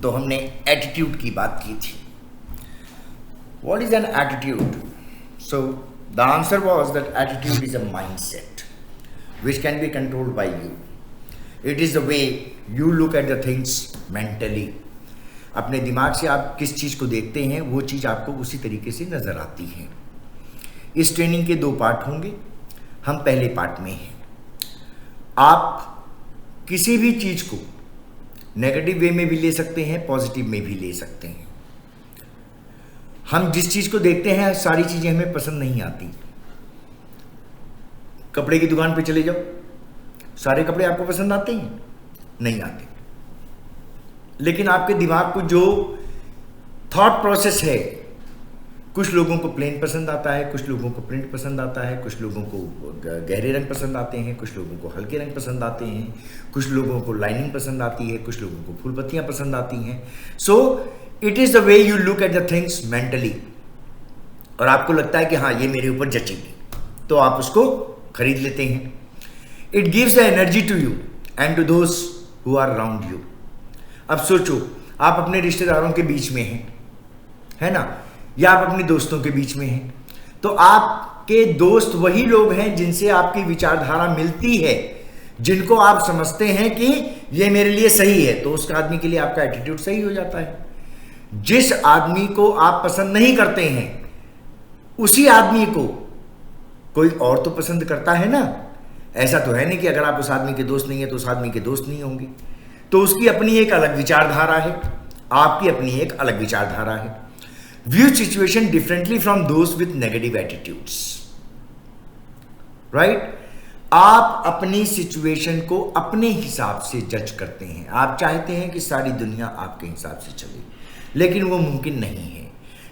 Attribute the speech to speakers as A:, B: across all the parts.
A: तो हमने एटीट्यूड की बात की थी. What is an attitude? So the answer was that attitude is a mindset which can be controlled by you. It is the way you look at the things mentally. अपने दिमाग से आप किस चीज़ को देखते हैं वो चीज़ आपको उसी तरीके से नज़र आती है. इस ट्रेनिंग के 2 पार्ट होंगे. हम पहले पार्ट में हैं. आप किसी भी चीज़ को नेगेटिव वे में भी ले सकते हैं, पॉजिटिव में भी ले सकते हैं. हम जिस चीज़ को देखते हैं सारी चीज़ें हमें पसंद नहीं आती. कपड़े की दुकान पे चले जाओ, सारे कपड़े आपको पसंद आते हैं? नहीं आते. लेकिन आपके दिमाग को जो थॉट प्रोसेस है, कुछ लोगों को प्लेन पसंद आता है, कुछ लोगों को प्रिंट पसंद आता है, कुछ लोगों को गहरे रंग पसंद आते हैं, कुछ लोगों को हल्के रंग पसंद आते हैं, कुछ लोगों को लाइनिंग पसंद आती है, कुछ लोगों को फूल पत्तियाँ पसंद आती हैं. So it is the way you look at the things mentally. और आपको लगता है कि हाँ ये मेरे ऊपर जचेगी, तो आप उसको खरीद लेते हैं. It gives the energy to you and to those who are around you. अब सोचो, आप अपने रिश्तेदारों के बीच में हैं, है ना, या आप अपने दोस्तों के बीच में हैं, तो आपके दोस्त वही लोग हैं जिनसे आपकी विचारधारा मिलती है, जिनको आप समझते हैं कि ये मेरे लिए सही है, तो उस आदमी के लिए आपका एटीट्यूड सही हो जाता है. जिस आदमी को आप पसंद नहीं करते हैं उसी आदमी को कोई और तो पसंद करता है ना. ऐसा तो है नहीं कि अगर आप उस आदमी के दोस्त नहीं है तो उस आदमी के दोस्त नहीं होंगे. तो उसकी अपनी एक अलग विचारधारा है, आपकी अपनी एक अलग विचारधारा है. व्यू सिचुएशन डिफरेंटली फ्रॉम दोस्त विथ नेगेटिव एटीट्यूड्स. राइट. आप अपनी सिचुएशन को अपने हिसाब से जज करते हैं. आप चाहते हैं कि सारी दुनिया आपके हिसाब से चले, लेकिन वो मुमकिन नहीं है.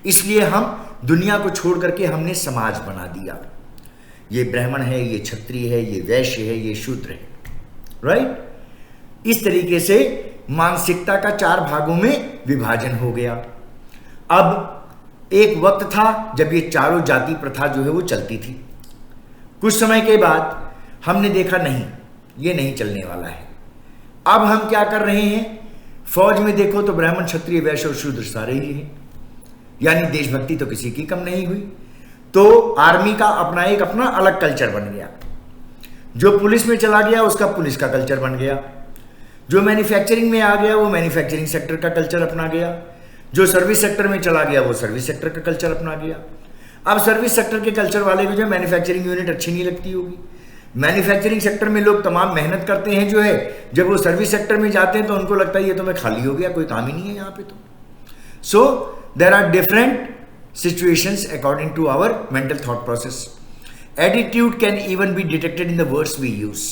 A: इसलिए हम दुनिया को छोड़ करके हमने समाज बना दिया. ये ब्राह्मण है, ये क्षत्रिय है, ये वैश्य है, ये शूद्र है. राइट. इस तरीके से मानसिकता का 4 भागों में विभाजन हो गया. अब एक वक्त था जब ये चारों जाति प्रथा जो है वो चलती थी. कुछ समय के बाद हमने देखा नहीं, ये नहीं चलने वाला है. अब हम क्या कर रहे हैं, फौज में देखो तो ब्राह्मण, क्षत्रिय, वैश्य और शूद्र सारे ही हैं, यानी देशभक्ति तो किसी की कम नहीं हुई. तो आर्मी का अपना अलग कल्चर बन गया. जो पुलिस में चला गया उसका पुलिस का कल्चर बन गया. जो मैन्युफैक्चरिंग में आ गया वो मैन्युफैक्चरिंग सेक्टर का कल्चर अपना गया. जो सर्विस सेक्टर में चला गया वो सर्विस सेक्टर का कल्चर अपना गया. अब सर्विस सेक्टर के कल्चर वाले को जो मैन्युफैक्चरिंग यूनिट अच्छी नहीं लगती होगी. मैन्युफैक्चरिंग सेक्टर में लोग तमाम मेहनत करते हैं जो है, जब वो सर्विस सेक्टर में जाते हैं तो उनको लगता है ये तो मैं खाली हो गया, कोई काम ही नहीं है यहाँ पे. तो so there are different situations according to our mental thought process. Attitude can even be detected in the words we use.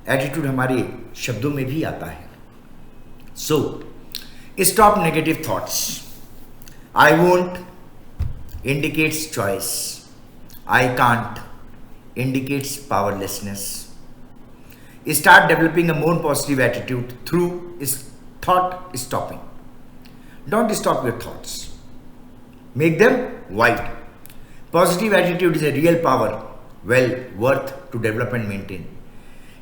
A: Attitude हमारे शब्दों में भी आता है. So, stop negative thoughts. I won't indicates choice. I can't indicates powerlessness. Start developing a more positive attitude through thought stopping. Don't stop your thoughts. Make them white. Positive attitude is a real power, well worth to develop and maintain.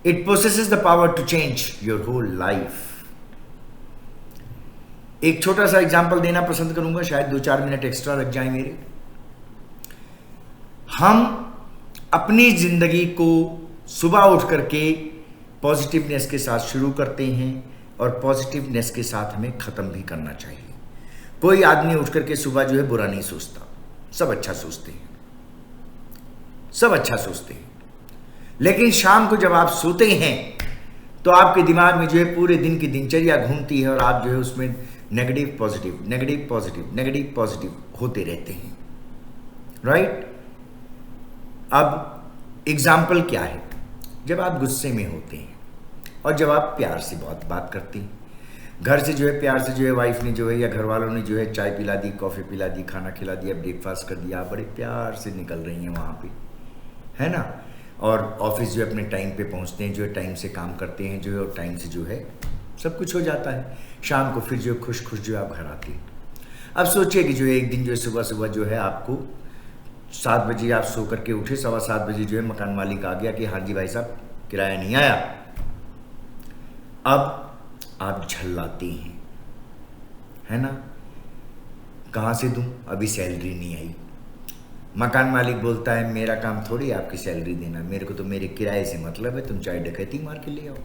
A: It possesses the power to change your whole life. एक छोटा सा example देना पसंद करूंगा, शायद 2-4 minute extra लग जाए मेरे. हम अपनी जिंदगी को सुबह उठ करके पॉजिटिवनेस के साथ शुरू करते हैं और पॉजिटिवनेस के साथ हमें ख़त्म भी करना चाहिए. कोई आदमी उठ करके सुबह जो है बुरा नहीं सोचता, सब अच्छा सोचते हैं, सब अच्छा सोचते हैं. लेकिन शाम को जब आप सोते हैं तो आपके दिमाग में जो है पूरे दिन की दिनचर्या घूमती है और आप जो है उसमें negative positive, negative positive, negative positive होते रहते हैं. राइट. अब एग्जाम्पल क्या है, जब आप गुस्से में होते हैं और जब आप प्यार से बहुत बात करते हैं, घर से जो है प्यार से जो है वाइफ ने जो है या घर वालों ने जो है चाय पिला दी, कॉफ़ी पिला दी, खाना खिला दिया, ब्रेकफास्ट कर दिया, बड़े प्यार से निकल रही हैं वहाँ पे, है ना. और ऑफिस जो है अपने टाइम पे पहुँचते हैं, जो है टाइम से काम करते हैं, जो है और टाइम से जो है सब कुछ हो जाता है. शाम को फिर जो है खुश खुश जो है आप घर आते हैं. अब सोचिए कि जो है एक दिन जो है सुबह सुबह जो है आपको 7 बजे आप सो करके उठे, 7:15 बजे जो है मकान मालिक आ गया कि हाँ जी भाई साहब किराया नहीं आया. अब आप झल्लाते हैं, है ना, कहाँ से दूं, अभी सैलरी नहीं आई। मकान मालिक बोलता है मेरा काम थोड़ी आपकी सैलरी देना, मेरे को तो मेरे किराए से मतलब है, तुम चाहे डकैती मार के ले आओ।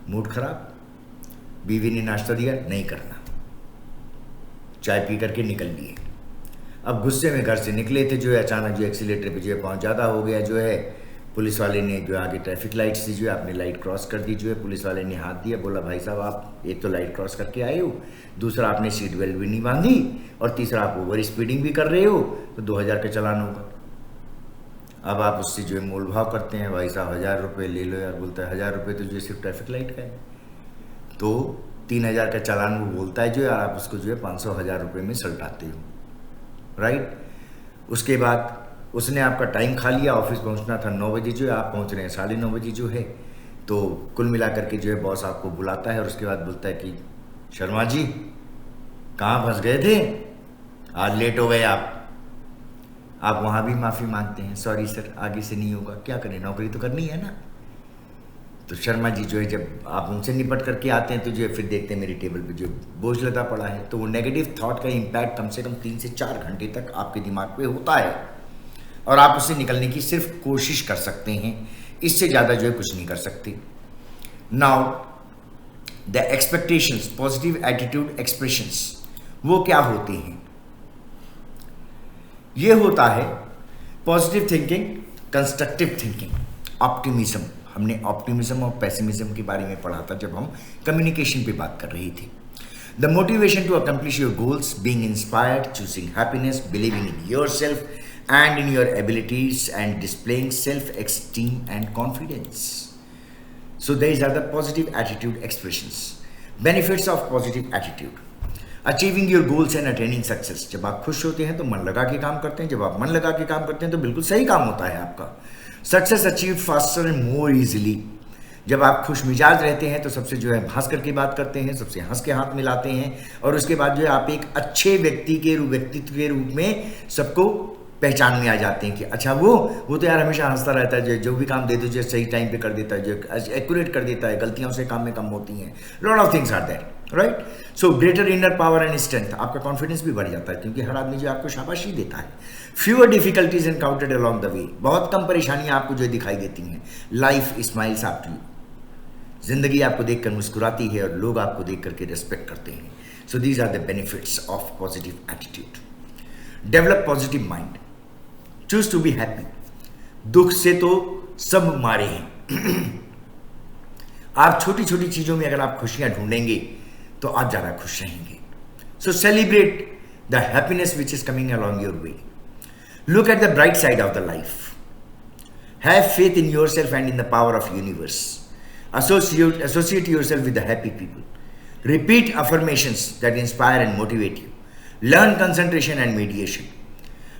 A: मूड खराब, बीवी ने नाश्ता दिया, नहीं करना, चाय पी करके निकल लिए। अब गुस्से में घर से निकले थे, जो है अचानक जो एक्सीलेटर पे जो है पाँव ज़्यादा हो गया, जो है पुलिस वाले ने जो आगे ट्रैफिक लाइट्स थी, जो है आपने लाइट क्रॉस कर दी, जो है पुलिस वाले ने हाथ दिया, बोला भाई साहब आप एक तो लाइट क्रॉस करके आए हो, दूसरा आपने सीट बेल्ट भी नहीं बांधी, और तीसरा आप ओवर स्पीडिंग भी कर रहे हो, तो 2000 का चालान होगा। अब आप उससे जो है मोल भाव करते हैं, भाई साहब 1000 रुपये ले लो यार, बोलता है 1000 रुपये तो जो है सिर्फ ट्रैफिक लाइट का है, तो 3000 का चालान वो बोलता है जो यार, आप उसको जो है 500-1000 रुपये में सलटाते हो, राइट। उसके बाद उसने आपका टाइम खा लिया, ऑफिस पहुंचना था 9 बजे, जो है आप पहुंच रहे हैं 9:30 बजे जो है, तो कुल मिला करके जो है बॉस आपको बुलाता है और उसके बाद बोलता है कि शर्मा जी कहाँ फंस गए थे, आज लेट हो गए आप वहाँ भी माफ़ी मांगते हैं, सॉरी सर आगे से नहीं होगा, क्या करें, नौकरी तो करनी है ना। तो शर्मा जी जो है जब आप उनसे निपट करके आते हैं तो जो है फिर देखते हैं मेरी टेबल पे जो बोझ लगा पड़ा है, तो वो नेगेटिव थॉट का इम्पैक्ट कम से कम 3 से 4 घंटे तक आपके दिमाग पे होता है, और आप उससे निकलने की सिर्फ कोशिश कर सकते हैं, इससे ज़्यादा जो है कुछ नहीं कर सकते। Now the expectations, positive attitude expressions, वो क्या होते हैं? ये होता है positive thinking, constructive thinking, optimism. हमने ऑप्टिमिज्म और पेसिमिज्म के बारे में पढ़ा था जब हम कम्युनिकेशन पे बात कर रहे थे। The motivation to accomplish your goals, being inspired, choosing happiness, believing in yourself and in your abilities, and displaying self-esteem and confidence. So these are the positive attitude expressions. Benefits of positive attitude: achieving your goals and attaining success. जब आप खुश होते हैं तो मन लगा के काम करते हैं, जब आप मन लगा के काम करते हैं तो बिल्कुल सही काम होता है आपका। Success achieved faster and more easily. जब आप खुश मिजाज रहते हैं तो सबसे जो है हंस करके बात करते हैं, सबसे हंस के हाथ मिलाते हैं, और उसके बाद जो है आप एक अच्छे व्यक्तित्व के रूप में सबको पहचान में आ जाते हैं कि अच्छा वो तो यार हमेशा हंसता रहता है, जो भी काम दे दो जो सही टाइम पे कर देता है, जो एक्यूरेट कर देता है, गलतियां से काम में कम होती हैं, lot of things are there, right. So greater inner power and strength, आपका कॉन्फिडेंस भी बढ़ जाता है क्योंकि हर आदमी जो आपको शाबाशी देता है। Fewer difficulties encountered along the way, बहुत कम परेशानियां आपको जो दिखाई देती हैं। लाइफ स्माइल्स आफ्टर यू, जिंदगी आपको देखकर मुस्कुराती है और लोग आपको देख करके रेस्पेक्ट करते हैं। So these are the benefits of positive attitude. Develop positive mind, choose to be happy. दुख से तो सब मारे हैं आप छोटी छोटी चीजों में अगर आप खुशियां ढूंढेंगे तो आप ज्यादा खुश रहेंगे। So celebrate the happiness which is coming along your way. Look at the bright side of the life. Have faith in yourself and in the power of universe. associate yourself with the happy people. Repeat affirmations that inspire and motivate you. Learn concentration and mediation.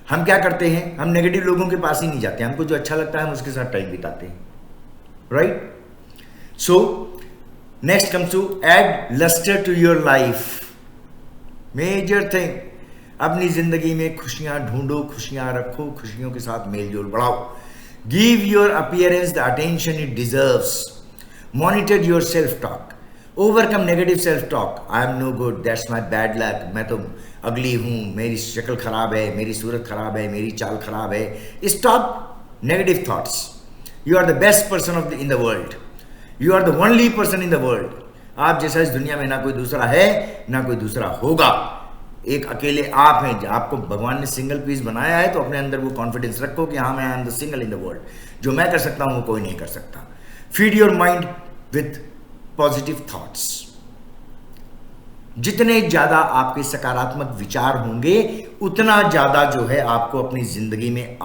A: हम क्या करते हैं, हम negative लोगों के पास ही नहीं जाते, हमको जो अच्छा लगता है हम उसके साथ टाइम बिताते हैं, right. So next comes to add lustre to your life. Major thing, अपनी जिंदगी में खुशियां ढूंढो, खुशियां रखो, खुशियों के साथ मेल जोल बढ़ाओ। Give your appearance the attention it deserves. Monitor your self talk. Overcome negative self talk. I am no good, that's my bad luck, मैं तो अगली हूँ, मेरी शक्ल खराब है, मेरी सूरत खराब है, मेरी चाल खराब है। Stop negative thoughts. You are the best person in the world. You are the only person in the world. आप जैसा इस दुनिया में ना कोई दूसरा है ना कोई दूसरा होगा, एक अकेले आप हैं। आपको भगवान ने सिंगल पीस बनाया है तो अपने अंदर वो कॉन्फिडेंस रखो कि हाँ मैं I am the single in the world, जो मैं कर सकता हूँ वो कोई नहीं कर सकता। Feed your mind with positive thoughts. जितने ज्यादा आपके सकारात्मक विचार होंगे उतना ज्यादा जो है आपको अपनी जिंदगी में